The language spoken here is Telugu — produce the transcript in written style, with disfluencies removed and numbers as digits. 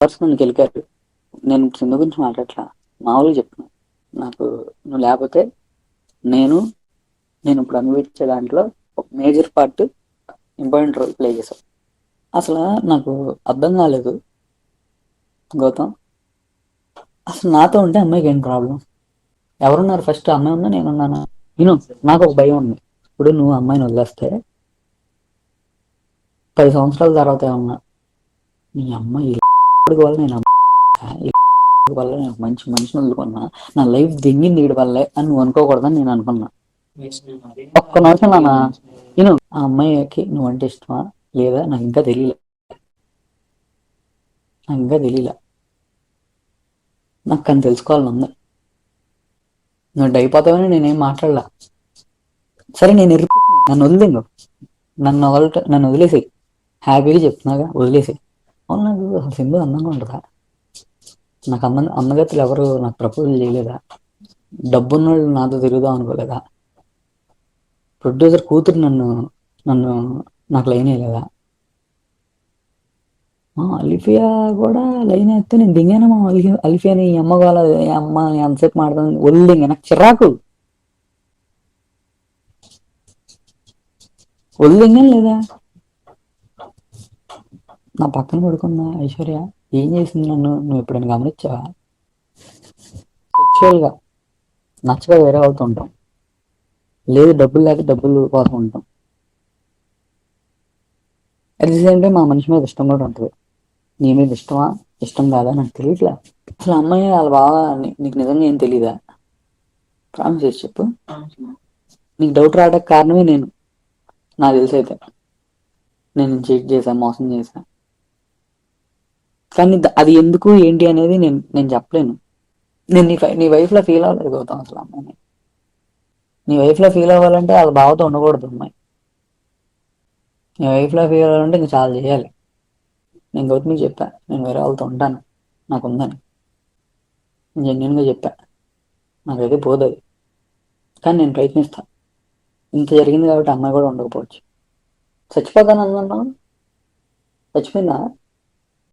పర్సనల్ గెలికారు. నేను సింధు గురించి మాట్లాడట్లా, మామూలుగా చెప్తున్నా. నాకు నువ్వు లేకపోతే నేను నేను ఇప్పుడు అనుభవించే దాంట్లో ఒక major part, important role play చేశావు. అసలు నాకు అర్థం కాలేదు గౌతమ్, అసలు నాతో ఉంటే అమ్మాయికి ఏం ప్రాబ్లం? ఎవరున్నారు ఫస్ట్? అమ్మాయి ఉన్నా నేనున్నానా? నేను, నాకు ఒక భయం ఉంది. ఇప్పుడు నువ్వు అమ్మాయిని వదిలేస్తే 10 సంవత్సరాల తర్వాత ఏమన్నా, నీ అమ్మాయి వల్ల నేను వల్ల నేను మంచి మనిషిని వదులుకున్నా, నా లైఫ్ దింగింది వీడి వల్లే అని నువ్వు అనుకోకూడదని నేను అనుకున్నా. ఒక్క నిమిషం నాన్న, నేను ఆ అమ్మాయికి నువ్వంటే ఇష్టమా లేదా నాకు ఇంకా తెలియలే. నాకు ఇంకా తెలియలే, నాకు కానీ తెలుసుకోవాలని ఉంది. నువ్వు అయిపోతావని నేనేం మాట్లాడలా. సరే నేను నన్ను వదిలేను, నన్ను వదిలేసి హ్యాపీగా చెప్తున్నాగా, వదిలేసి. అవును, నాకు అసలు సింధు అందంగా ఉంటుందా? నాకు అందగత్తులు ఎవరు నాకు ప్రపోజల్ చేయలేదా? డబ్బున్నోళ్ళు నాతో తిరుగుదాం అనుకోలేదా? ప్రొడ్యూసర్ కూతురు నన్ను నాకు లైన్ వేయలేదా? అలిఫియా కూడా లైన్ వేస్తే నేను దిగాను. అలిఫియాని ఈ అమ్మ వాళ్ళ అమ్మ ఎంతసేపు మాడతాను, వదిలింగ నాకు చిరాకు. వదిలింగాను లేదా? నా పక్కన పడుకున్న ఐశ్వర్య ఏం చేసింది నన్ను నువ్వు ఎప్పుడైనా గమనించావా? సెక్షువల్గా నచ్చగా వేరే వాళ్ళతో ఉంటాం, లేదు డబ్బులు లేక డబ్బులు కోసం ఉంటాం. అట్ ది సేమ్ టైం మా మనిషి మీద ఇష్టం కూడా ఉంటుంది. నీ మీద ఇష్టమా ఇష్టం కాదా నాకు తెలియట్లే. అసలు అమ్మాయి వాళ్ళ బాగా నీకు నిజంగా ఏం తెలీదా? ప్రామిస్ చేసి చెప్పు. నీకు డౌట్ రావడానికి కారణమే నేను. నాకు తెలిసి అయితే నేను చీట్ చేశా, మోసం చేశా. కానీ అది ఎందుకు ఏంటి అనేది నేను చెప్పలేను. నేను నీ వైఫ్లో ఫీల్ అవ్వలేదు గౌతమ్. అసలు అమ్మాయిని నీ వైఫ్లో ఫీల్ అవ్వాలంటే వాళ్ళ బావతో ఉండకూడదు అమ్మాయి. నీ వైఫ్లో ఫీల్ అవ్వాలంటే ఇంకా చాలా చేయాలి. నేను గౌతమికి చెప్పా, నేను వేరే వాళ్ళతో ఉంటాను, నాకు ఉందని జెన్యున్గా చెప్పా. నాకైతే పోదు అది, కానీ నేను ప్రయత్నిస్తా. ఇంత జరిగింది కాబట్టి అమ్మాయి కూడా ఉండకపోవచ్చు. చచ్చిపోతాను అన్నాను, చచ్చిపోయిందా?